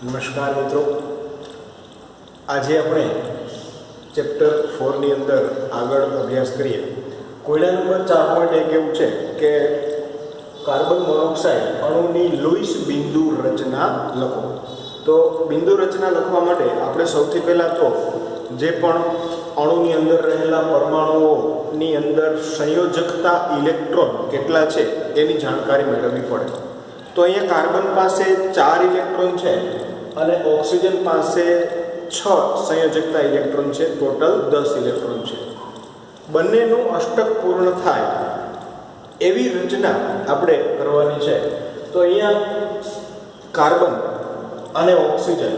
નમસ્કાર મિત્રો, આજે આપણે ચેપ્ટર 4 ની અંદર આગળ અભ્યાસ કરીએ. કોયડા નંબર 4.1 એવું છે કે કાર્બન મોનોક્સાઇડ અણુની લુઈસ બિંદુ રચના લખો. તો બિંદુ રચના લખવા માટે આપણે સૌથી પહેલાં તો જે પણ અણુની અંદર રહેલા પરમાણુઓની અંદર સંયોજકતા ઇલેક્ટ્રોન કેટલા છે એની જાણકારી મેળવવી પડે. તો અહીંયા કાર્બન પાસે 4 ઇલેક્ટ્રોન છે અને ઓક્સિજન પાસે 6 સંયોજકતા ઇલેક્ટ્રોન છે. ટોટલ 10 ઇલેક્ટ્રોન છે. બંનેનું અષ્ટક પૂર્ણ થાય એવી રચના આપણે કરવાની છે. તો અહીંયા કાર્બન અને ઓક્સિજન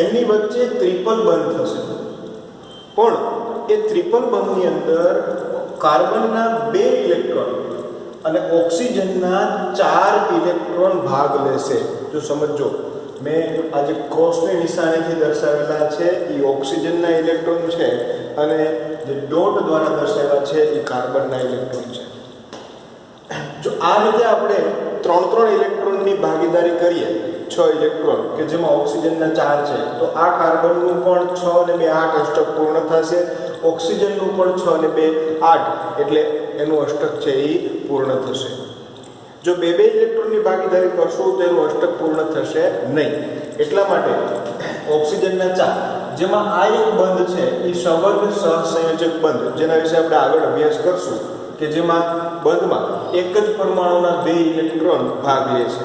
એમની વચ્ચે ટ્રિપલ બંધ થશે, પણ એ ટ્રિપલ બંધની અંદર કાર્બનના 2 ઇલેક્ટ્રોન અને ઓક્સિજનના 4 ઇલેક્ટ્રોન ભાગ લેશે. જો સમજો, મેં આજે ક્રોસની નિશાનીથી દર્શાવેલા છે એ ઓક્સિજનના ઇલેક્ટ્રોન છે અને જે ડોટ દ્વારા દર્શાવ્યા છે એ કાર્બનના ઇલેક્ટ્રોન છે. જો આ રીતે આપણે 3 ઇલેક્ટ્રોનની ભાગીદારી કરીએ, 6 ઇલેક્ટ્રોન કે જેમાં ઓક્સિજનના 4 છે, તો આ કાર્બનનું પણ 6 અને 2 8 અષ્ટક પૂર્ણ થશે. ઓક્સિજનનું પણ 6 અને 2 8, એટલે એનું અષ્ટક છે એ પૂર્ણ થશે. જો 2 ઇલેક્ટ્રોનની ભાગીદારી કરશું તો એનું અષ્ટક પૂર્ણ થશે નહીં. એટલા માટે ઓક્સિજનના 4, જેમાં આ એક બંધ છે એ સવર્ગ સહસંયોજક બંધ, જેના વિશે આપણે આગળ અભ્યાસ કરશું, કે જેમાં બંધમાં એક જ પરમાણુના 2 ઇલેક્ટ્રોન ભાગ લે છે.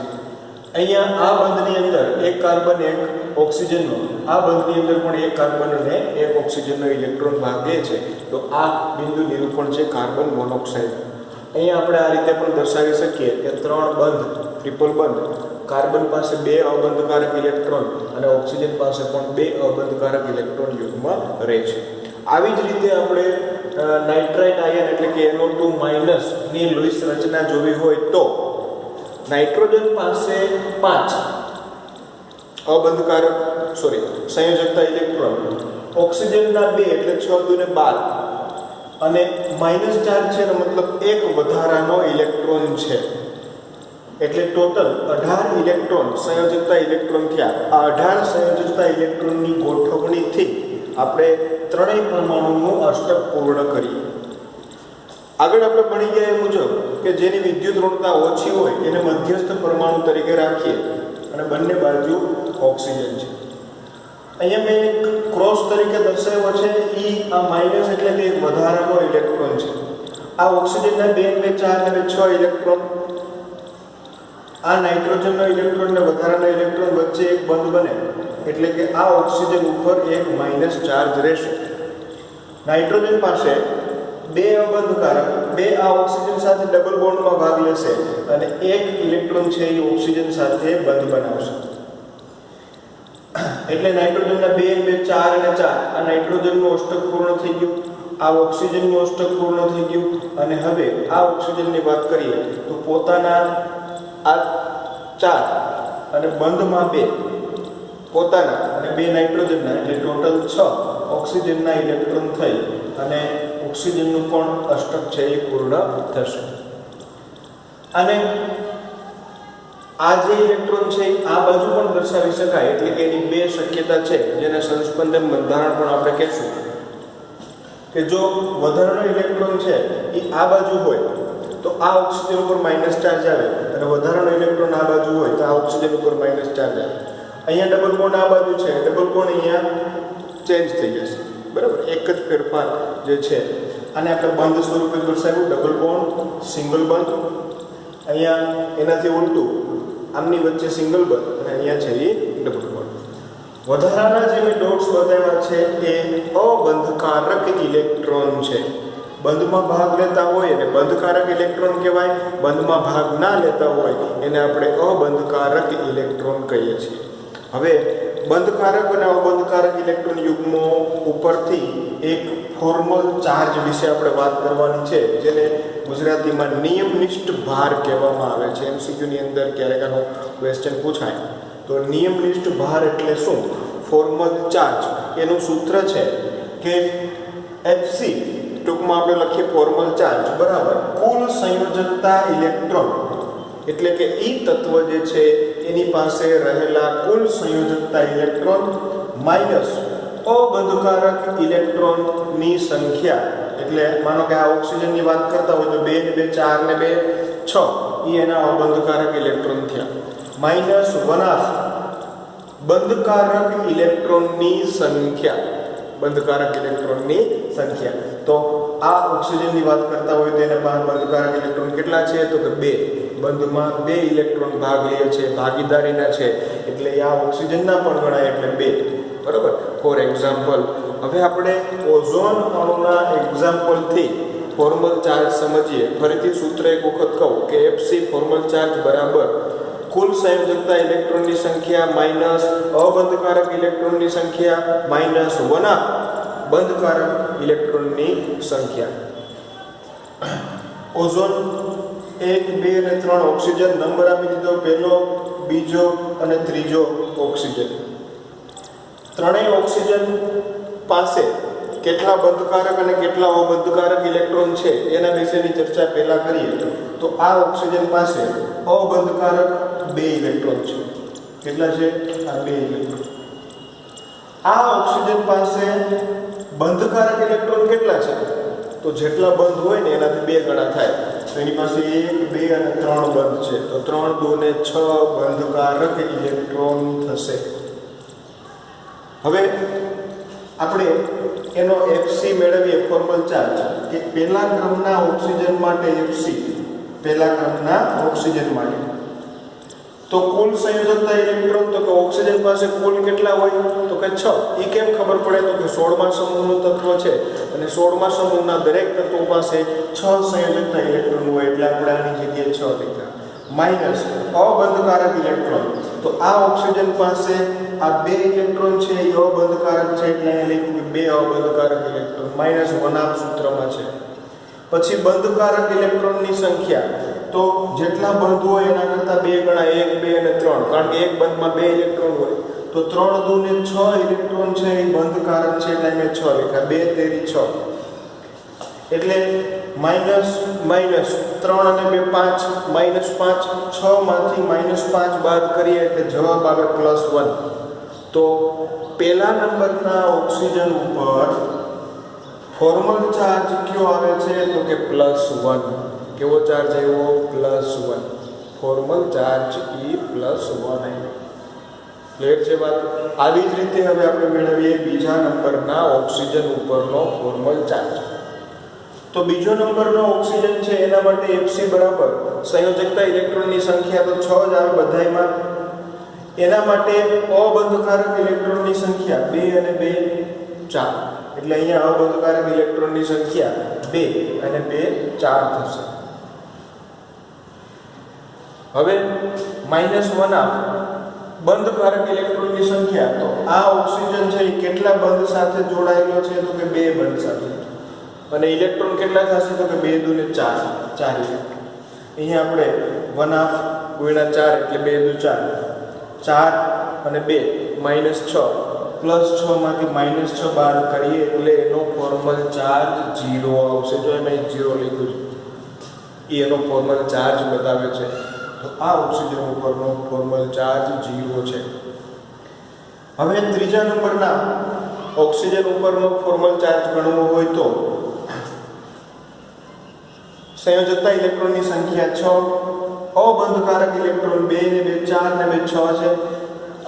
અહીંયા આ બંધની અંદર એક કાર્બન એક ઓક્સિજનનો, આ બંધની અંદર પણ એક કાર્બન અને એક ઓક્સિજનનો ઇલેક્ટ્રોન ભાગ લે છે. તો આ બિંદુ નિરૂપણ છે કાર્બન મોનોક્સાઇડ. અહીંયા આપણે આ રીતે પણ દર્શાવી શકીએ કે 3 બંધ, ટ્રિપલ બંધ, કાર્બન પાસે 2 અબંધકારક ઇલેક્ટ્રોન અને ઓક્સિજન પાસે પણ 2 અબંધકારક ઇલેક્ટ્રોન યુગ્મ રહે છે. આવી જ રીતે આપણે નાઇટ્રાઇટ આયન એટલે કે NO2- ની લુઈસ રચના જોવી હોય તો નાઇટ્રોજન પાસે 5 અબંધકારક સંયોજકતા ઇલેક્ટ્રોન, ઓક્સિજનના 2 એટલે 6 દુ ને 12 અને -4 છે, મતલબ એક વધારાનો ઇલેક્ટ્રોન છે. એટલે ટોટલ 18 ઇલેક્ટ્રોન સંયોજકતા ઇલેક્ટ્રોન થયા. આ 18 સંયોજકતા ઇલેક્ટ્રોનની ગોઠવણીથી આપણે 3 પરમાણુનું અષ્ટક પૂર્ણ કરીએ. આગળ આપણે ભણી ગયા એ મુજબ કે જેની વિદ્યુત ઋણતા ઓછી હોય એને મધ્યસ્થ પરમાણુ તરીકે રાખીએ અને બંને બાજુ ઓક્સિજન છે. અહીંયા મેં એક ક્રોસ તરીકે દર્શાવ્યો છે. એ આ માઇનસ એટલે કે એક વધારાનો ઇલેક્ટ્રોન છે. આ ઓક્સિજનના 2 4 અને 6 ઇલેક્ટ્રોન, આ નાઇટ્રોજનનો ઇલેક્ટ્રોન ને વધારાના ઇલેક્ટ્રોન વચ્ચે એક બંધ બને, એટલે કે આ ઓક્સિજન ઉપર એક માઇનસ ચાર્જ રહેશે. નાઇટ્રોજન પાસે 2 અબંધકારક, 2 આ ઓક્સિજન સાથે ડબલ બોન્ડમાં ભાગ લેશે અને એક ઇલેક્ટ્રોન છે એ ઓક્સિજન સાથે બંધ બનાવશે. એટલે નાઇટ્રોજનના 2 4 અને 4, આ નાઇટ્રોજનનું અષ્ટક પૂર્ણ થઈ ગયું, આ ઓક્સિજનનું અષ્ટક પૂર્ણ થઈ ગયું. અને હવે આ ઓક્સિજનની વાત કરીએ તો પોતાના આ 4 અને બંધમાં 2 પોતાના અને 2 નાઇટ્રોજનના, એટલે ટોટલ 6 ઓક્સિજનના ઇલેક્ટ્રોન થઈ અને ઓક્સિજનનું પણ અષ્ટક છે એ પૂર્ણ થશે. અને આ જે ઇલેક્ટ્રોન છે આ બાજુ પણ દર્શાવી શકાય, એટલે કે એની 2 શક્યતા છે, જેને સંસ્પંદન બંધારણ પણ આપણે કહેશું. કે જો વધારાનો ઇલેક્ટ્રોન છે એ આ બાજુ હોય તો આ ઓક્સિજન ઉપર માઇનસ ચાર્જ આવે, અને વધારાનો ઇલેક્ટ્રોન આ બાજુ હોય તો આ ઓક્સિજન ઉપર માઇનસ ચાર્જ આવે. અહીંયા ડબલ બોન્ડ આ બાજુ છે, ડબલ બોન્ડ અહીંયા ચેન્જ થઈ જશે. બરાબર, એક જ ફેરફાર જે છે. આને આપણે બંધ સ્વરૂપે દર્શાવ્યું, ડબલ બોન્ડ, સિંગલ બંધ. અહીંયા એનાથી ઉલટું, આમની વચ્ચે સિંગલ બંધ અને અહીંયા છે એ ડબલ બોન્ડ. વધારાના જે મેં ડોટ્સ બતાવ્યા છે એ અબંધકારક ઇલેક્ટ્રોન છે. બંધમાં ભાગ લેતા હોય એને બંધકારક ઇલેક્ટ્રોન કહેવાય, બંધમાં ભાગ ના લેતા હોય એને આપણે અબંધકારક ઇલેક્ટ્રોન કહીએ છીએ. હવે બંધકારક અને અબંધકારક ઇલેક્ટ્રોન યુગ્મો ઉપરથી એક ફોર્મલ ચાર્જ વિશે આપણે વાત કરવાની છે, જેને ગુજરાતીમાં નિયમનિષ્ઠ ભાર કહેવામાં આવે છે. MCQની અંદર ક્યારેક આનો ક્વેશ્ચન પૂછાય તો નિયમનિષ્ઠ ભાર એટલે શું? ફોર્મલ ચાર્જ એનું સૂત્ર છે કે Hc, ટૂંકમાં આપણે લખીએ ફોર્મલ ચાર્જ બરાબર કુલ સંયોજકતા ઇલેક્ટ્રોન, એટલે કે ઈ તત્વ જે છે એની પાસે રહેલા કુલ સંયોજકતા ઇલેક્ટ્રોન માઇનસ અબંધકારક ઇલેક્ટ્રોનની સંખ્યા, એટલે માનો કે આ ઓક્સિજનની વાત કરતા હોય તો 2 ને 2 4 ને 2 6 એ એના અબંધકારક ઇલેક્ટ્રોન થયા, માઇનસ 1/2 બંધકારક ઇલેક્ટ્રોનની સંખ્યા, બંધકારક ઇલેક્ટ્રોનની સંખ્યા. તો આ ઓક્સિજનની વાત કરતા હોય તો એના પાસે બંધકારક ઇલેક્ટ્રોન કેટલા છે? તો કે 2. બંધમાં 2 ઇલેક્ટ્રોન ભાગ લે છે, ભાગીદારીના છે, એટલે આ ઓક્સિજનના પણ ગણાય, એટલે 2. બરોબર. ફોર એક્ઝામ્પલ, હવે આપણે ઓઝોન અણુના એક્ઝામ્પલથી ફોર્મલ ચાર્જ સમજીએ. ફરીથી સૂત્ર એક વખત કહું કે Fc ફોર્મલ ચાર્જ બરાબર કુલ સંયોજકતા ઇલેક્ટ્રોનની સંખ્યા માઇનસ અબંધકારક ઇલેક્ટ્રોનની સંખ્યા માઇનસ 1/2 બંધકારક ઇલેક્ટ્રોનની સંખ્યા. ઓઝોન 1, 2 અને 3 ઓક્સિજન નંબર આપી દીધો, પહેલો, બીજો અને ત્રીજો ઓક્સિજન. ત્રણેય ઓક્સિજન પાસે કેટલા બંધકારક અને કેટલા અબંધકારક ઇલેક્ટ્રોન છે એના વિશેની ચર્ચા પહેલા કરીએ. તો આ ઓક્સિજન પાસે અબંધકારક 2 ઇલેક્ટ્રોન છે. કેટલા છે? આ 2 ઇલેક્ટ્રોન. આ ઓક્સિજન પાસે બંધકારક ઇલેક્ટ્રોન કેટલા છે? તો જેટલા બંધ હોય ને એનાથી 2 ગણા થાય. તો એની પાસે 1, 2 અને 3 બંધ છે, તો 3, 2 ને 6 બંધકારક ઇલેક્ટ્રોન થશે. હવે આપણે એનો Fc મેળવીએ, ફોર્મલ ચાર્જ, કે પહેલા ક્રમના ઓક્સિજન માટે Fc, પહેલા ક્રમના ઓક્સિજન માટે. તો કુલ સંયોજકતા ઇલેક્ટ્રોન, તો કે ઓક્સિજન પાસે કુલ કેટલા હોય? તો કે 6. એ કેમ ખબર પડે? તો કે 16મા સમૂહનું તત્વ છે અને 16મા સમૂહના દરેક તત્વો પાસે 6 સંયોજકતા ઇલેક્ટ્રોન હોય, એટલે આપણે આની જગ્યાએ 6 લખ્યા. માઇનસ અબંધકારક ઇલેક્ટ્રોન, તો આ ઓક્સિજન પાસે આ 2 ઇલેક્ટ્રોન છે એ અબંધકારક છે, એટલે અહીં લખ્યું કે 2 અબંધકારક ઇલેક્ટ્રોન, માઇનસ 1/2 સૂત્રમાં છે. પછી બંધકારક ઇલેક્ટ્રોનની સંખ્યા, તો જેટલા બંધ હોય એના કરતાં 2 ગણા, 1, 2 અને 3, કારણ કે એક બંધમાં 2 ઇલેક્ટ્રોન હોય, તો 3, 2 ને 6 ઇલેક્ટ્રોન છે એ બંધકારક છે, એટલે મેં 6 લખ્યા. 2 તેરી 6, એટલે માઇનસ માઇનસ 3 અને 2 5, માઇનસ 5, 6 માંથી માઇનસ 5 બાદ કરીએ એટલે જવાબ આવે +1. તો પહેલા નંબરના ઓક્સિજન ઉપર ફોર્મલ ચાર્જ કયો આવે છે? તો કે +1. કેવો ચાર્જ આવ્યો? +1. ફોર્મલ ચાર્જ E +1 આવ્યો. ક્લિયર છે વાત? આવી જ રીતે હવે આપણે મેળવીએ બીજા નંબરના ઓક્સિજન ઉપરનો ફોર્મલ ચાર્જ. તો બીજો નંબરનો ઓક્સિજન છે એના માટે Fc બરાબર સંયોજકતા ઇલેક્ટ્રોનની સંખ્યા તો 6 જ આવે બધાયમાં. એના માટે અબંધકારક ઇલેક્ટ્રોનની સંખ્યા 2 અને 2 4, એટલે અહીંયા અબંધકારક ઇલેક્ટ્રોનની સંખ્યા 2 અને 2 4 થશે. હવે -1/2 બંધકારક ઇલેક્ટ્રોનની સંખ્યા, તો આ ઓક્સિજન છે એ કેટલા બંધ સાથે જોડાયેલો છે? તો કે 2 બંધ સાથે. અને ઇલેક્ટ્રોન કેટલા થશે? તો કે 2, 2 ને 4, 4. અહીંયા આપણે 1/2 × 4 એટલે 2, 2 4, 4 અને 2 -6, +6 માંથી -6 બાદ કરીએ એટલે એનો ફોર્મલ ચાર્જ 0 આવશે. જો એમાં 0 લખ્યું છે એ એનો ફોર્મલ ચાર્જ બતાવે છે. તો આ ઓક્સિજન ઉપરનો ફોર્મલ ચાર્જ 0 છે. હવે ત્રીજા નંબરના ઓક્સિજન ઉપરનો ફોર્મલ ચાર્જ ગણવો હોય તો સંયોજકતા ઇલેક્ટ્રોનની સંખ્યા 6, અબંધકારક ઇલેક્ટ્રોન 2 ને 2 4 ને 2 6 છે,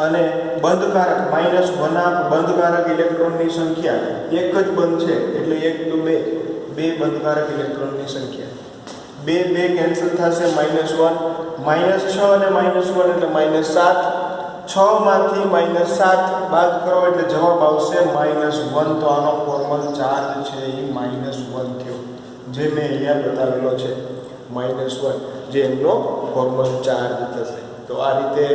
અને બંધકારક -1/2 બંધકારક ઇલેક્ટ્રોનની સંખ્યા એક જ બંધ છે, એટલે 1, 2, 2 બંધકારક ઇલેક્ટ્રોનની સંખ્યા. 2, 2 કેન્સલ થશે, -1, -6 અને -1 એટલે -7, 6 માંથી -7 બાદ કરો એટલે જવાબ આવશે -1. તો આનો ફોર્મલ ચાર્જ છે એ -1 થયો, જે મેં અહીંયા બતાવેલો છે -1, જે એમનો ફોર્મલ ચાર્જ થશે. તો આ રીતે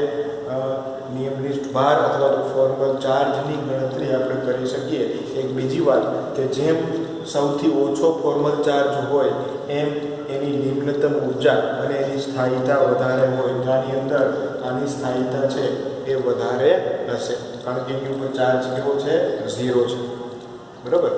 નિયમનિષ્ઠ ભાર અથવા તો ફોર્મલ ચાર્જની ગણતરી આપણે કરી શકીએ. એક બીજી વાત કે જેમ સૌથી ઓછો ફોર્મલ ચાર્જ હોય એમ એની નિમ્નતમ ઉર્જા અને એની સ્થાયિતા વધારે હોય. તો આની અંદર આની સ્થાયિતા છે એ વધારે હશે, કારણ કે એની ઉપર ચાર્જ કેવો છે? 0 છે. બરાબર.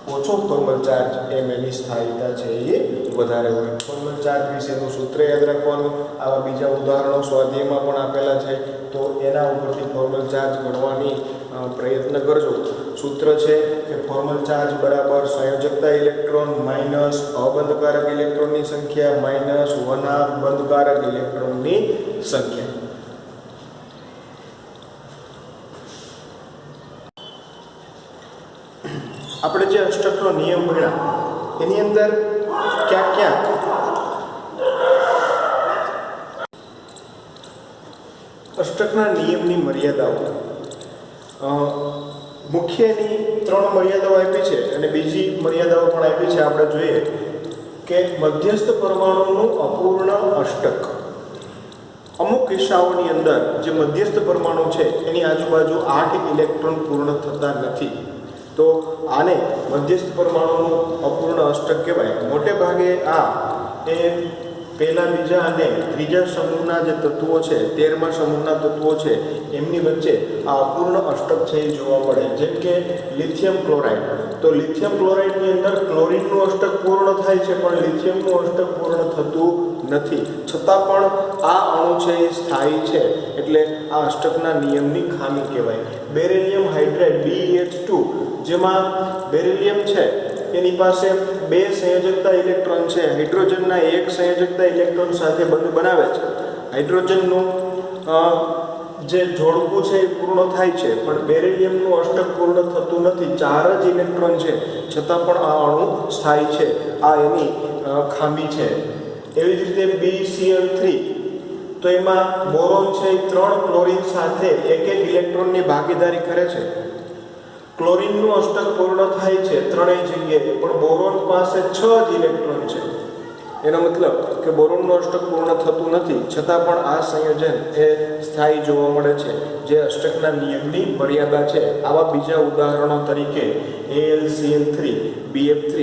ઓછો ફોર્મલ ચાર્જ એમ એની સ્થાયીતા છે એ વધારે હોય. ફોર્મલ ચાર્જ વિશેનું સૂત્ર યાદ રાખવાનું. આવા બીજા ઉદાહરણો સ્વાધ્યાયમાં પણ આપેલા છે, તો એના ઉપરથી ફોર્મલ ચાર્જ ગણવાની પ્રયત્ન કરજો. સૂત્ર છે કે ફોર્મલ ચાર્જ બરાબર સંયોજકતા ઇલેક્ટ્રોન માઇનસ અબંધકારક ઇલેક્ટ્રોનની સંખ્યા માઇનસ 1/2 બંધકારક ઇલેક્ટ્રોનની સંખ્યા. આપણે જે અષ્ટકનો નિયમ ભણ્યા એની અંદર ક્યાંક ક્યાંક અષ્ટકના નિયમની મર્યાદાઓ મુખ્યની 3 મર્યાદાઓ આપી છે અને બીજી મર્યાદાઓ પણ આપી છે. આપણે જોઈએ કે મધ્યસ્થ પરમાણુનું અપૂર્ણ અષ્ટક. અમુક કિસ્સાઓની અંદર જે મધ્યસ્થ પરમાણુ છે એની આજુબાજુ 8 ઇલેક્ટ્રોન પૂર્ણ થતા નથી, તો આને મધ્યસ્થ પરમાણુનું અપૂર્ણ અષ્ટક કહેવાય. મોટે ભાગે આ એ પહેલા, બીજા અને ત્રીજા સમૂહના જે તત્વો છે, 13મા સમૂહના તત્વો છે, એમની વચ્ચે આ અપૂર્ણ અષ્ટક છે એ જોવા મળે. જેમ કે લિથિયમ ક્લોરાઇડ. તો લિથિયમ ક્લોરાઇડની અંદર ક્લોરીનનું અષ્ટક પૂર્ણ થાય છે, પણ લિથિયમનું અષ્ટક પૂર્ણ થતું નથી. છતાં પણ આ અણુ છે એ સ્થાયી છે, એટલે આ અષ્ટકના નિયમની ખામી કહેવાય. બેરિલિયમ હાઇડ્રાઇડ BeH2, જેમાં બેરિલિયમ છે એની પાસે 2 સંયોજકતા ઇલેક્ટ્રોન છે. હાઇડ્રોજનના 1 સંયોજકતા ઇલેક્ટ્રોન સાથે બંધ બનાવે છે. હાઇડ્રોજનનું જે જોડકું છે એ પૂર્ણ થાય છે, પણ બેરિલિયમનું અષ્ટક પૂર્ણ થતું નથી. 4 જ ઇલેક્ટ્રોન છે, છતાં પણ આ અણુ સ્થાયી છે. આ એની ખામી છે. એવી જ રીતે BCl3, તો એમાં બોરોન છે એ 3 ક્લોરીન સાથે 1 ઇલેક્ટ્રોનની ભાગીદારી કરે છે. ક્લોરીનનું અષ્ટક પૂર્ણ થાય છે 3 જગ્યાએ, પણ બોરોન પાસે 6 જ ઇલેક્ટ્રોન છે. એનો મતલબ કે બોરોનનું અષ્ટક પૂર્ણ થતું નથી, છતાં પણ આ સંયોજન એ સ્થાયી જોવા મળે છે, જે અષ્ટકના નિયમની મર્યાદા છે. આવા બીજા ઉદાહરણો તરીકે AlCl3, BF3,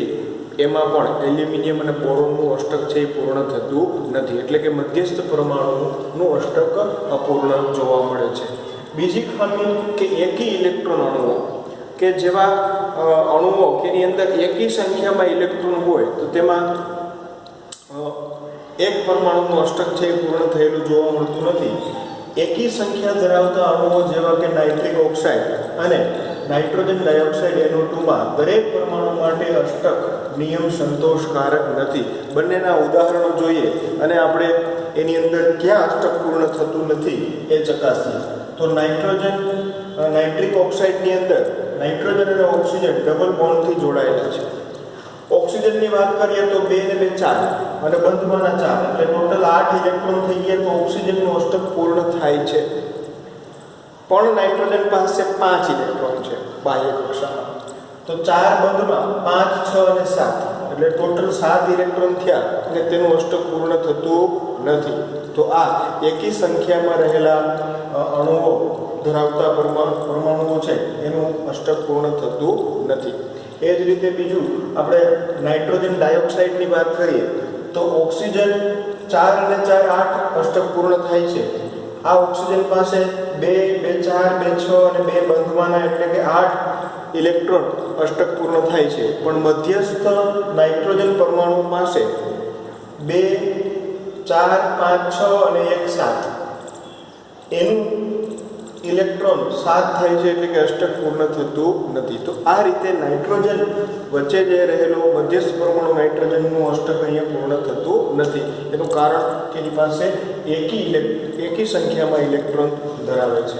એમાં પણ એલ્યુમિનિયમ અને બોરોનનું અષ્ટક છે એ પૂર્ણ થતું નથી, એટલે કે મધ્યસ્થ પરમાણુનું અષ્ટક અપૂર્ણ જોવા મળે છે. બીજી ખામી કે એકી ઇલેક્ટ્રોન અણુઓ, કે જેવા અણુઓ કે એની અંદર એકી સંખ્યામાં ઇલેક્ટ્રોન હોય, તો તેમાં એક પરમાણુનું અષ્ટક છે એ પૂર્ણ થયેલું જોવા મળતું નથી. એકી સંખ્યા ધરાવતા અણુઓ જેવા કે નાઇટ્રિક ઓક્સાઇડ અને નાઇટ્રોજન ડાયોક્સાઇડ NO2માં દરેક પરમાણુ માટે અષ્ટક નિયમ સંતોષકારક નથી. બંનેના ઉદાહરણો જોઈએ અને આપણે એની અંદર ક્યાં અષ્ટક પૂર્ણ થતું નથી એ ચકાસીએ. તો નાઇટ્રિક ઓક્સાઇડની અંદર નાઇટ્રોજન અને ઓક્સિજન ડબલ બોન્ડથી જોડાયેલા છે. ઓક્સિજનની વાત કરીએ તો 2 ને 2 4 અને બંધમાંના 4, એટલે ટોટલ 8 ઇલેક્ટ્રોન થઈ ગયા, તો ઓક્સિજનનું અષ્ટક પૂર્ણ થાય છે. પણ નાઇટ્રોજન પાસે 5 ઇલેક્ટ્રોન છે બાહ્ય કક્ષામાં, તો 4 બંધમાં 5, 6 અને 7, એટલે ટોટલ 7 ઇલેક્ટ્રોન થયા અને તેનું અષ્ટક પૂર્ણ થતું નથી. તો આ એકી સંખ્યામાં રહેલા અણુઓ ધરાવતા પરમાણુઓ છે એનું અષ્ટક પૂર્ણ થતું નથી. એ જ રીતે બીજું આપણે નાઇટ્રોજન ડાયોક્સાઇડની વાત કરીએ તો ઓક્સિજન 4 અને 4 8 અષ્ટક પૂર્ણ થાય છે. આ ઓક્સિજન પાસે 2, 2 4, 2 6 અને 2 બંધમાંના, એટલે કે 8 ઇલેક્ટ્રોન અષ્ટક પૂર્ણ થાય છે. પણ મધ્યસ્થ નાઇટ્રોજન પરમાણુ પાસે 2, 4, 5, 6 અને 1 7, એનું ઇલેક્ટ્રોન 7 થાય છે, એટલે કે અષ્ટક પૂર્ણ થતું નથી. તો આ રીતે નાઇટ્રોજન વચ્ચે જે રહેલો મધ્યસ્થ પરમાણુ નાઇટ્રોજનનું અષ્ટક અહીંયા પૂર્ણ થતું નથી. એનું કારણ કે એની પાસે એકી સંખ્યામાં ઇલેક્ટ્રોન ધરાવે છે.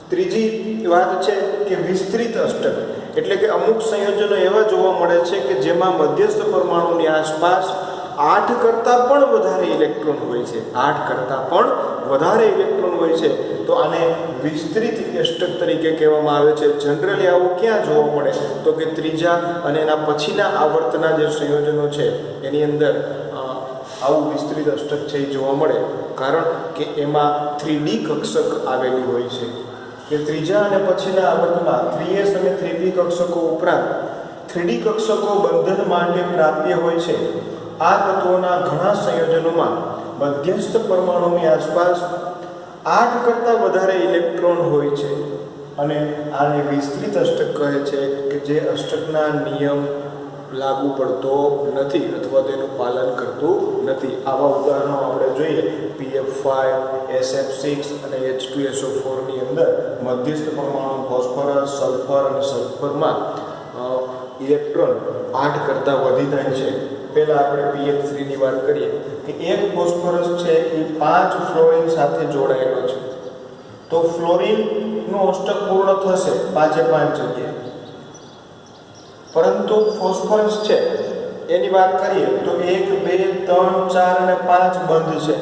ત્રીજી વાત છે કે વિસ્તૃત અષ્ટક, એટલે કે અમુક સંયોજનો એવા જોવા મળે છે કે જેમાં મધ્યસ્થ પરમાણુની આસપાસ 8 કરતાં પણ વધારે ઇલેક્ટ્રોન હોય છે. 8 કરતાં પણ વધારે ઇલેક્ટ્રોન હોય છે, તો આને વિસ્તૃત અષ્ટક તરીકે કહેવામાં આવે છે. જનરલી આવું ક્યાં જોવા મળે, તો કે ત્રીજા અને એના પછીના આવર્તના જે સંયોજનો છે એની અંદર આવું વિસ્તૃત અષ્ટક છે એ જોવા મળે, કારણ કે એમાં 3D કક્ષક આવેલી હોય છે. કે ત્રીજા અને પછીના આવર્તમાં 3s અને 3p કક્ષકો ઉપરાંત 3D કક્ષકો બંધન માટે પ્રાપ્ય હોય છે. આ તત્વોના ઘણા સંયોજનોમાં મધ્યસ્થ પરમાણુની આસપાસ 8 કરતાં વધારે ઇલેક્ટ્રોન હોય છે. અને આને વિસ્તૃત અષ્ટક કહે છે કે જે અષ્ટકના નિયમ લાગુ પડતો નથી અથવા તેનું પાલન કરતું નથી. આવા ઉદાહરણો આપણે જોઈએ PF5, SF6 અને H2SO4 ની અંદર મધ્યસ્થ પરમાણુ ફોસ્ફરસ, સલ્ફર અને સલ્ફરમાં ઇલેક્ટ્રોન 8 કરતાં વધી જાય છે. પહેલાં આપણે PF3 ની વાત કરીએ કે એક ફોસ્ફરસ છે એ 5 ફ્લોરિન સાથે જોડાયેલો છે, તો ફ્લોરિનનું અષ્ટક પૂર્ણ થશે 5 જગ્યાએ. પરંતુ ફોસ્ફરસ છે એની વાત કરીએ તો 1, 2, 3, 4 અને 5 બંધ છે.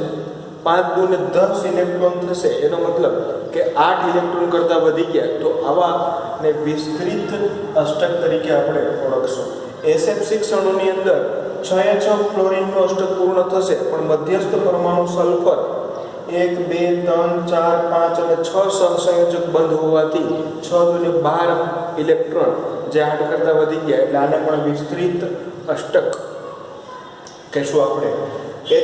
5 દૂને 10 ઇલેક્ટ્રોન થશે. એનો મતલબ કે 8 ઇલેક્ટ્રોન કરતાં વધી ગયા. તો આવાને વિસ્તૃત અષ્ટક તરીકે આપણે ઓળખશું. SF6 અણુની અંદર 6 ફ્લોરિનનું અષ્ટક પૂર્ણ થશે, પણ મધ્યસ્થ પરમાણુ સલ્ફર 1, 2, 3, 4, 5 અને 6 સહસંયોજક બંધ હોવાથી 6 દૂને 12 ઇલેક્ટ્રોન જે 8 કરતાં વધી ગયા, એટલે આને પણ વિસ્તૃત અષ્ટક કહેશું આપણે.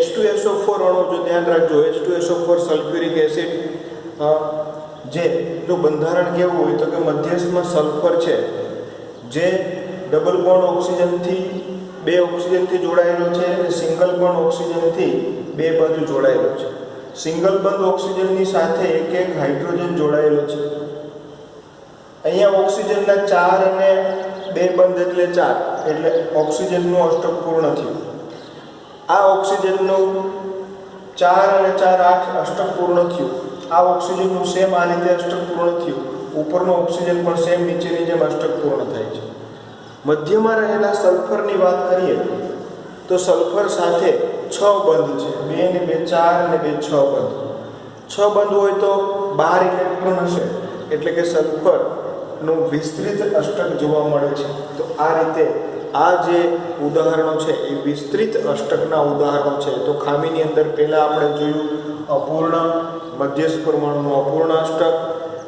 H2SO4 અણુ જો ધ્યાન રાખજો, H2SO4 સલ્ફ્યુરિક એસિડ, જે જો બંધારણ કેવું હોય તો કે મધ્યસ્થમાં સલ્ફર છે જે ડબલ બોન્ડ ઓક્સિજનથી 2 ઓક્સિજનથી જોડાયેલો છે અને સિંગલ બોન્ડ ઓક્સિજનથી 2 બાજુ જોડાયેલો છે. સિંગલ બંધ ઓક્સિજનની સાથે એક હાઇડ્રોજન જોડાયેલો છે. અહીંયા ઓક્સિજનના 4 અને 2 બંધ એટલે 4, એટલે ઓક્સિજનનું અષ્ટક પૂર્ણ થયું. આ ઓક્સિજનનું 4 અને 4 8 અષ્ટક પૂર્ણ થયું. આ ઓક્સિજનનું સેમ આ રીતે અષ્ટક પૂર્ણ થયું. ઉપરનો ઓક્સિજન પણ સેમ નીચેની જેમ અષ્ટક પૂર્ણ થાય છે. મધ્યમાં રહેલા સલ્ફરની વાત કરીએ તો સલ્ફર સાથે 6 બંધ છે. 2 ને 2 4 અને 2 6 બંધ. 6 બંધ હોય તો 12 ઇલેક્ટ્રોન હશે, એટલે કે સલ્ફરનું વિસ્તૃત અષ્ટક જોવા મળે છે. તો આ રીતે આ જે ઉદાહરણો છે એ વિસ્તૃત અષ્ટકના ઉદાહરણો છે. તો ખામીની અંદર પહેલાં આપણે જોયું અપૂર્ણ મધ્યસ્થ પરમાણુનું અપૂર્ણ અષ્ટક,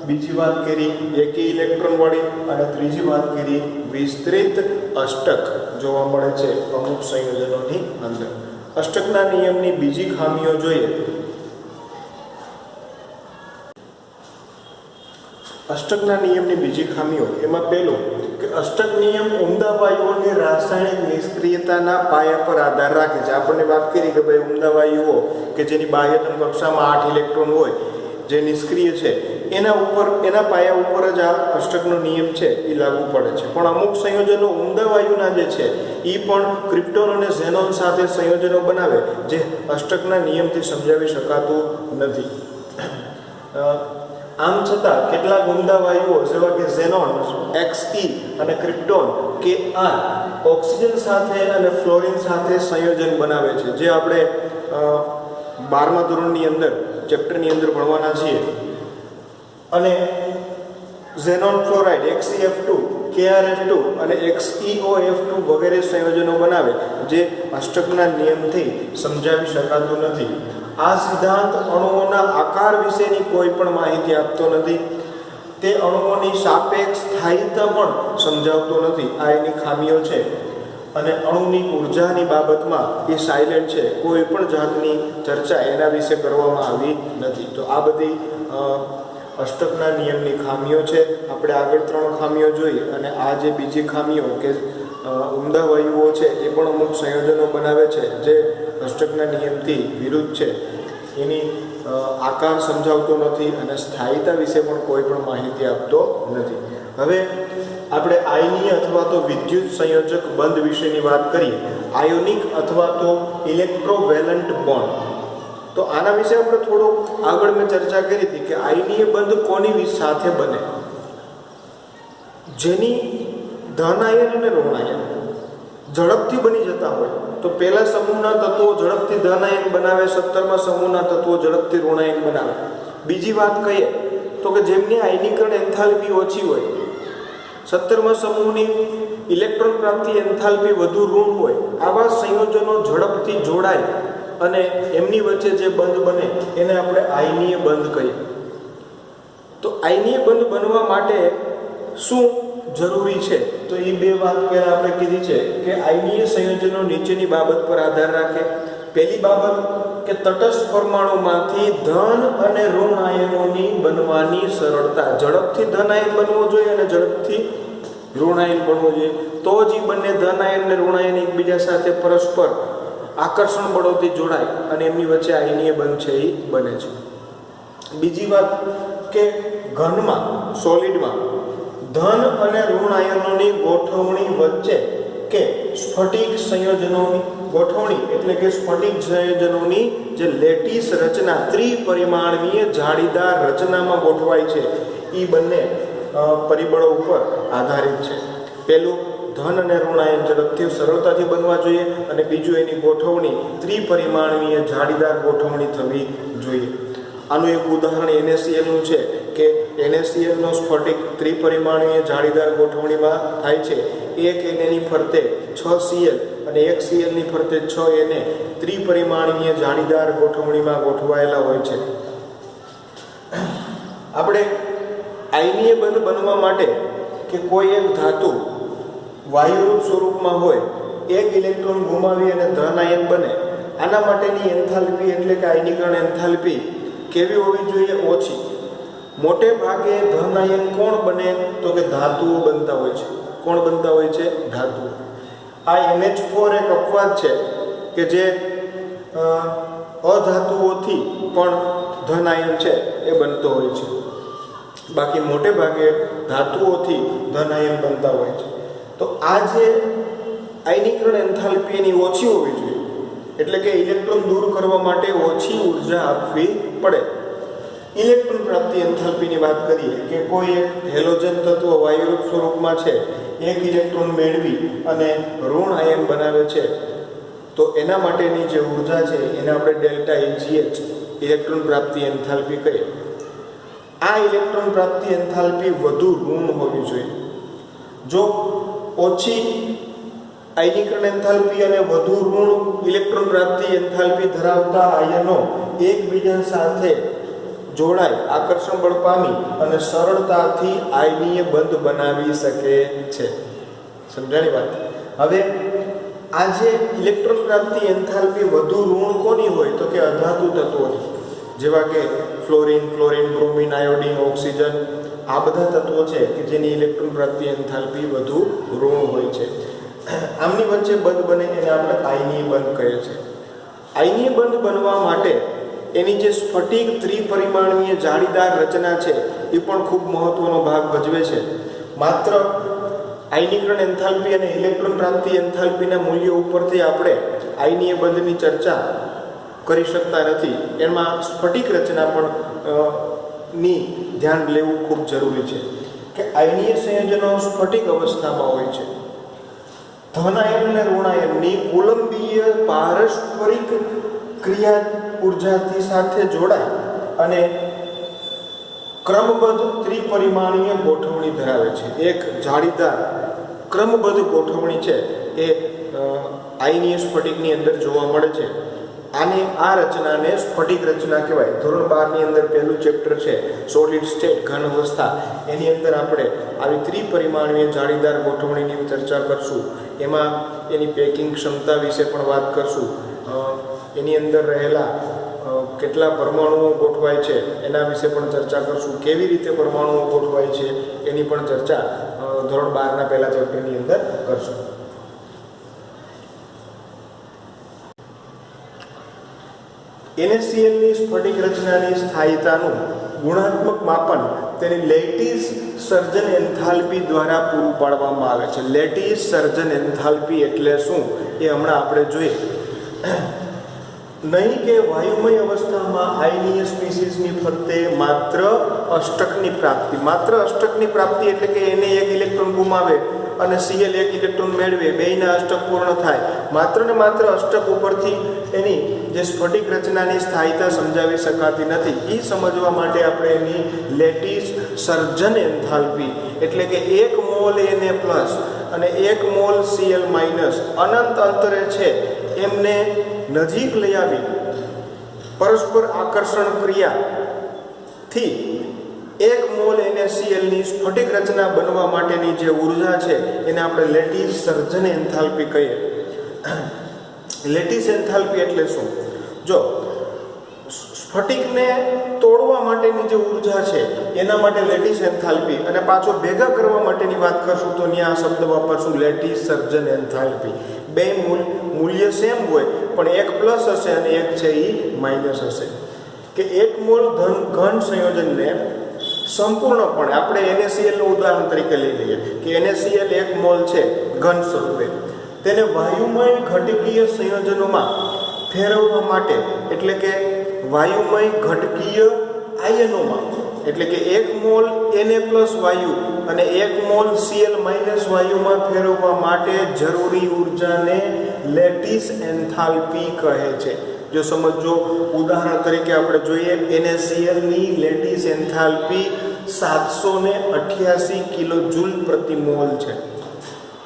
બીજી વાત કરી એકી ઇલેક્ટ્રોનવાળી, અને ત્રીજી વાત કરી વિસ્તૃત અષ્ટક જોવા મળે છે અમુક સંયોજનોની અંદર. અષ્ટકના નિયમની બીજી ખામીઓ જોઈએ. અષ્ટકના નિયમની બીજી ખામીઓ, એમાં પહેલું કે અષ્ટક નિયમ ઉમદા વાયુઓની રાસાયણિક નિષ્ક્રિયતાના પાયા પર આધાર રાખે છે. આપણને વાત કરી કે ભાઈ ઉમદા વાયુઓ કે જેની બાહ્યતમ કક્ષામાં 8 ઇલેક્ટ્રોન હોય, જે નિષ્ક્રિય છે, એના પાયા ઉપર જ આ અષ્ટકનો નિયમ છે એ લાગુ પડે છે. પણ અમુક સંયોજનો ઉમદા વાયુના જે છે એ પણ ક્રિપ્ટોન અને ઝેનોન સાથે સંયોજનો બનાવે, જે અષ્ટકના નિયમથી સમજાવી શકાતું નથી. આમ છતાં કેટલાક ઉમદા વાયુઓ જેવા કે ઝેનોન Xe અને ક્રિપ્ટોન Kr ઓક્સિજન સાથે અને ફ્લોરિન સાથે સંયોજન બનાવે છે, જે આપણે 12મા ધોરણની અંદર ચેપ્ટરની અંદર ભણવાના છીએ. અને ઝેનોન ફ્લોરાઇડ XeF2, KrF2 અને XeOF2 વગેરે સંયોજનો બનાવે, જે અષ્ટકના નિયમથી સમજાવી શકાતું નથી. આ સિદ્ધાંત અણુઓના આકાર વિશેની કોઈ પણ માહિતી આપતો નથી. તે અણુઓની સાપેક્ષ સ્થાયિતા પણ સમજાવતો નથી. આ એની ખામીઓ છે. અને અણુની ઉર્જાની બાબતમાં એ સાયલેન્ટ છે. કોઈ પણ જાતની ચર્ચા એના વિશે કરવામાં આવી નથી. તો આ બધી અષ્ટકના નિયમની ખામીઓ છે. આપણે આગળ 3 ખામીઓ જોઈ, અને આ જે બીજી ખામીઓ કે ઉમદા વાયુઓ છે એ પણ અમુક સંયોજનો બનાવે છે જે અષ્ટકના નિયમથી વિરુદ્ધ છે. એની આકાર સમજાવતો નથી અને સ્થાયિતા વિશે પણ કોઈ પણ માહિતી આપતો નથી. હવે આપણે આયનીય અથવા તો વિદ્યુત સંયોજક બંધ વિશેની વાત કરીએ. આયોનિક અથવા તો ઇલેક્ટ્રોવેલન્ટ બોન્ડ. તો આના વિશે આપણે થોડુંક આગળ મેં ચર્ચા કરી હતી કે આયનીય બંધ કોની સાથે બને, જેની ધન આયન અને ઋણ આયન ઝડપથી બની જતા હોય. તો પહેલા સમૂહના તત્વો ઝડપથી ધન આયન બનાવે, 17મા સમૂહના તત્વો ઝડપથી ઋણ આયન બનાવે. બીજી વાત કહીએ તો કે જેમની આયનીકરણ એન્થાલ્પી ઓછી હોય, 17મા સમૂહની ઇલેક્ટ્રોન પ્રાપ્તિ એન્થાલ્પી વધુ ઋણ હોય, આવા સંયોજનો ઝડપથી જોડાય અને એમની વચ્ચે જે બંધ બને એને આપણે આયનીય બંધ કહીએ. તો આયનીય બંધ બનવા માટે શું જરૂરી છે? તો એ 2 વાત પહેલાં આપણે કીધી છે કે આયનીય સંયોજનો નીચેની બાબત પર આધાર રાખે. પહેલી બાબત કે તટસ્થ પરમાણુમાંથી ધન અને ઋણ આયનોની બનવાની સરળતા, ઝડપથી ધન આયન બનવો જોઈએ અને ઝડપથી ઋણ આયન બનવો જોઈએ, તો જ એ બંને ધન આયન અને ઋણ આયન એકબીજા સાથે પરસ્પર આકર્ષણ બળોથી જોડાય અને એમની વચ્ચે આયનીય બંધ છે એ બને છે. બીજી વાત કે ઘનમાં, સોલિડમાં ધન અને ઋણ આયનોની ગોઠવણી વચ્ચે કે સ્ફટિક સંયોજનોની ગોઠવણી એટલે કે સ્ફટિક સંયોજનોની જે લેટીસ રચના ત્રિપરિમાણીય જાળીદાર રચનામાં ગોઠવાય છે એ બંને પરિબળો ઉપર આધારિત છે. પહેલું, ધન અને ઋણ આયન ઝડપથી સરળતાથી બનવા જોઈએ અને બીજું, એની ગોઠવણી ત્રિપરિમાણીય જાળીદાર ગોઠવણી થવી જોઈએ. આનું એક ઉદાહરણ NaCl નું છે કે NaCl નો સ્ફટિક ત્રિપરિમાણીય જાળીદાર ગોઠવણીમાં થાય છે. એક Na ફરતે 6 Cl અને એક Cl ની ફરતે 6 Na ત્રિપરિમાણીય જાળીદાર ગોઠવણીમાં ગોઠવાયેલા હોય છે. આપણે આયનીય બંધ બનવા માટે કે કોઈ એક ધાતુ વાયુરૂપ સ્વરૂપમાં હોય, એક ઇલેક્ટ્રોન ગુમાવી અને ધન આયન બને, આના માટેની એન્થાલ્પી એટલે કે આયનીકરણ એન્થાલ્પી કેવી હોવી જોઈએ? ઓછી. મોટે ભાગે ધન આયન કોણ બને? તો કે ધાતુઓ બનતા હોય છે. કોણ બનતા હોય છે? ધાતુઓ. આ NH4 એક અપવાદ છે કે જે અધાતુઓથી પણ ધન આયન છે એ બનતો હોય છે. બાકી મોટે ભાગે ધાતુઓથી ધન આયન બનતા હોય છે. તો આ જે આયનીકરણ એન્થાલ્પી એની ઓછી હોવી જોઈએ, એટલે કે ઇલેક્ટ્રોન દૂર કરવા માટે ઓછી ઉર્જા આપવી પડે. ઇલેક્ટ્રોન પ્રાપ્તિ એન્થાલ્પીની વાત કરીએ કે કોઈ એક હેલોજન તત્વ વાયુરૂપ સ્વરૂપમાં છે, એક ઇલેક્ટ્રોન મેળવી અને ઋણ આયન બનાવે છે, તો એના માટેની જે ઉર્જા છે એને આપણે ડેલ્ટા Hgh ઇલેક્ટ્રોન પ્રાપ્તિ એન્થાલ્પી કહીએ. આ ઇલેક્ટ્રોન પ્રાપ્તિ એન્થાલ્પી વધુ ઋણ હોવી જોઈએ. જો ઓછી આયનીકરણ એન્થાલ્પી અને વધુ ઋણ ઇલેક્ટ્રોન પ્રાપ્તિ એન્થાલ્પી ધરાવતા આયનો એકબીજા સાથે જોડાય, આકર્ષણ બળ પામી અને સરળતાથી આયનીય બંધ બનાવી શકે છે. સમજાણી વાત? હવે આ જે ઇલેક્ટ્રોન પ્રાપ્તિ એન્થાલ્પી વધુ ઋણ કોની હોય? તો કે અધાતુ તત્વોની, જેવા કે fluorine, chlorine, bromine, iodine, oxygen, આ બધા તત્વો છે કે જેની ઇલેક્ટ્રોન પ્રાપ્તિ એન્થાલ્પી વધુ ઋણ હોય છે. આમની વચ્ચે બંધ બને એને આપણે આયનીય બંધ કહીએ છીએ. આયનીય બંધ બનવા માટે એની જે સ્ફટિક ત્રિપરિમાણીય જાળીદાર રચના છે એ પણ ખૂબ મહત્વનો ભાગ ભજવે છે. માત્ર આયનીકરણ એન્થાલ્પી અને ઇલેક્ટ્રોન પ્રાપ્તિ એન્થાલ્પીના મૂલ્યો ઉપરથી આપણે આયનીય બંધની ચર્ચા કરી શકતા નથી. એમાં સ્ફટિક રચના પણ ની ધ્યાન લેવું ખૂબ જરૂરી છે કે આયનીય સંયોજનો સ્ફટિક અવસ્થામાં હોય છે. ધન આયન અને ઋણ આયનની કુલંબીય પારસ્પરિક ક્રિયા ઉર્જાથી સાથે જોડાય અને ક્રમબદ્ધ ત્રિપરિમાણીય ગોઠવણી ધરાવે છે. એક જાળીદાર ક્રમબદ્ધ ગોઠવણી છે એ આયનીય સ્ફટિકની અંદર જોવા મળે છે. આ રચનાને સ્ફટિક રચના કહેવાય. ધોરણ 12 ની અંદર પહેલું ચેપ્ટર છે સોલિડ સ્ટેટ, ઘન અવસ્થા, એની અંદર આપણે આવી ત્રિપરિમાણીય જાળીદાર ગોઠવણીની ચર્ચા કરશું. એમાં એની પેકિંગ ક્ષમતા વિશે પણ વાત કરશું. એની અંદર રહેલા કેટલા પરમાણુઓ ગોઠવાય છે એના વિશે પણ ચર્ચા કરશું. કેવી રીતે પરમાણુઓ ગોઠવાય છે એની પણ ચર્ચા ધોરણ 12 ના પહેલા ચેપ્ટરની અંદર કરશું. NaCl ની સ્ફટિક રચનાની સ્થાયીતાનું ગુણાત્મક માપન તેની લેટીસ સર્જન એન્થાલ્પી દ્વારા પૂરું પાડવામાં આવે છે. લેટીસ સર્જન એન્થાલ્પી એટલે શું એ હમણાં આપણે જોઈએ. નહીં કે વાયુમય અવસ્થામાં આયનીય સ્પીસીસની ફરતે માત્ર અષ્ટકની પ્રાપ્તિ એટલે કે એને એક ઇલેક્ટ્રોન ગુમાવે અને Cl એક ઇલેક્ટ્રોન મેળવે, બેયના અષ્ટક પૂર્ણ થાય. માત્ર ને માત્ર અષ્ટક ઉપરથી એની જે સ્ફટિક રચનાની સ્થાયીતા સમજાવી શકાતી નથી. એ સમજવા માટે આપણે એની લેટીસ સર્જન એન્થાલ્પી એટલે કે 1 મોલ Na+ અને 1 મોલ Cl- અનંત અંતરે છે એમને નજીક લઈ આવી પરસ્પર આકર્ષણ ક્રિયાથી 1 મોલ NaCl ની સ્ફટિક રચના બનવા માટેની જે ઉર્જા છે એને આપણે લેટીસ સર્જન એન્થાલ્પી કહીએ. લેટીસ એન્થાલ્પી એટલે શું? જો સ્ફટિકને તોડવા માટેની જે ઉર્જા છે એના માટે લેટિસ એન્થાલ્પી અને પાછો ભેગા કરવા માટેની વાત કરશું તો ત્યાં આ શબ્દ વાપરશું લેટિસ સર્જન એન્થાલ્પી. બે મૂલ્ય સેમ હોય પણ એક પ્લસ હશે અને એક છે એ માઇનસ હશે. કે એક મોલ ઘન સંયોજનને સંપૂર્ણપણે આપણે NaClનું ઉદાહરણ તરીકે લઈ લઈએ કે NaCl એક મોલ છે ઘન સ્વરૂપે, તેને વાયુમય ઘટકીય સંયોજનોમાં ફેરવવા માટે એટલે કે વાયુમય ઘટકીય આયનોમાં એટલે કે એક મોલ Na+ વાયુ અને એક મોલ Cl- વાયુમાં ફેરવવા માટે જરૂરી ઉર્જાને લેટિસ એન્થાલ્પી કહે છે. જો સમજો ઉદાહરણ તરીકે આપણે જોઈએ NaClની લેટિસ એન્થાલ્પી 788 કિલોજૂલ પ્રતિ મોલ છે.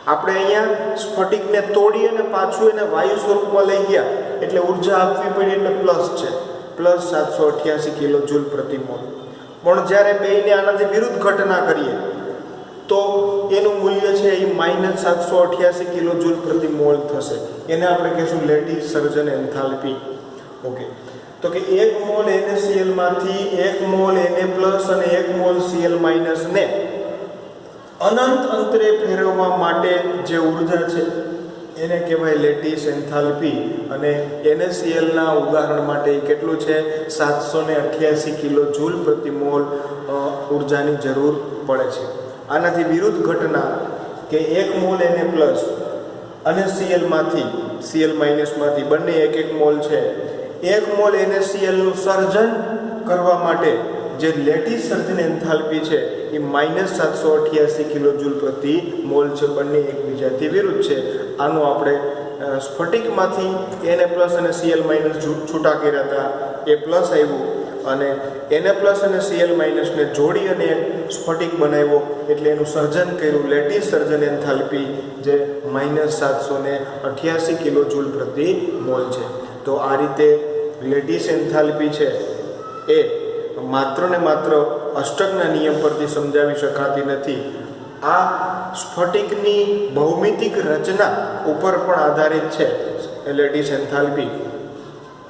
આપણે અહીંયા સ્ફટિકને તોડી અને પાછું એને વાયુ સ્વરૂપમાં લઈ ગયા એટલે ઉર્જા આપવી પડી એટલે પ્લસ છે, પ્લસ 788 કિલોજૂલ પ્રતિ મોલ. પણ જ્યારે બેયને આનાથી વિરુદ્ધ ઘટના કરીએ તો એનું મૂલ્ય છે એ -788 કિલોજૂલ પ્રતિ મોલ થશે. એને આપણે કહીશું લેટિસ સર્જન એન્થાલ્પી. ઓકે, તો કે એક મોલ NaCl માંથી એક મોલ Na+ અને એક મોલ Cl- ને અનંત અંતરે ફેરવવા માટે જે ઉર્જા છે એને કહેવાય લેટિસ એન્થાલ્પી. અને NaClના ઉદાહરણ માટે કેટલું છે 788 કિલોજૂલ પ્રતિ મોલ ઉર્જાની જરૂર પડે છે. આનાથી વિરુદ્ધ ઘટના કે એક મોલ Na+ અને Cl- માંથી બંને એક મોલ છે, એક મોલ NaClનું સર્જન કરવા માટે જે લેટિસ સર્જન એન્થાલ્પી છે એ -788 કિલોજૂલ પ્રતિ મોલ છે. બંને એકબીજાથી વિરુદ્ધ છે. આનું આપણે સ્ફટિકમાંથી Na+ અને Cl- છૂટા કર્યા હતા, એ પ્લસ આવ્યું અને Na+ અને Cl- ને જોડી અને સ્ફટિક બનાવ્યો એટલે એનું સર્જન કર્યું લેટિસ સર્જન એન્થાલ્પી જે -788 કિલોજૂલ પ્રતિ મોલ છે. તો આ રીતે લેટિસ એન્થાલ્પી છે એ માત્ર ને માત્ર અષ્ટકના નિયમ પરથી સમજાવી શકાતી નથી. આ સ્ફટિકની ભૌમિતિક રચના ઉપર પણ આધારિત છે લેટિસ એન્થાલ્પી.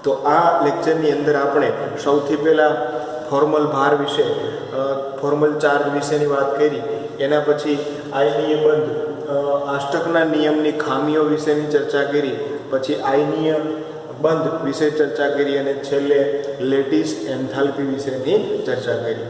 તો આ લેક્ચરની અંદર આપણે સૌથી પહેલાં ફોર્મલ ભાર વિશે, ફોર્મલ ચાર્જ વિશેની વાત કરી, એના પછી આયનીય બંધ અષ્ટકના નિયમની ખામીઓ વિશેની ચર્ચા કરી, પછી આયનીય બંધ વિશે ચર્ચા કરી અને છેલ્લે લેટિસ એન્થાલ્પી વિશેની ચર્ચા કરી.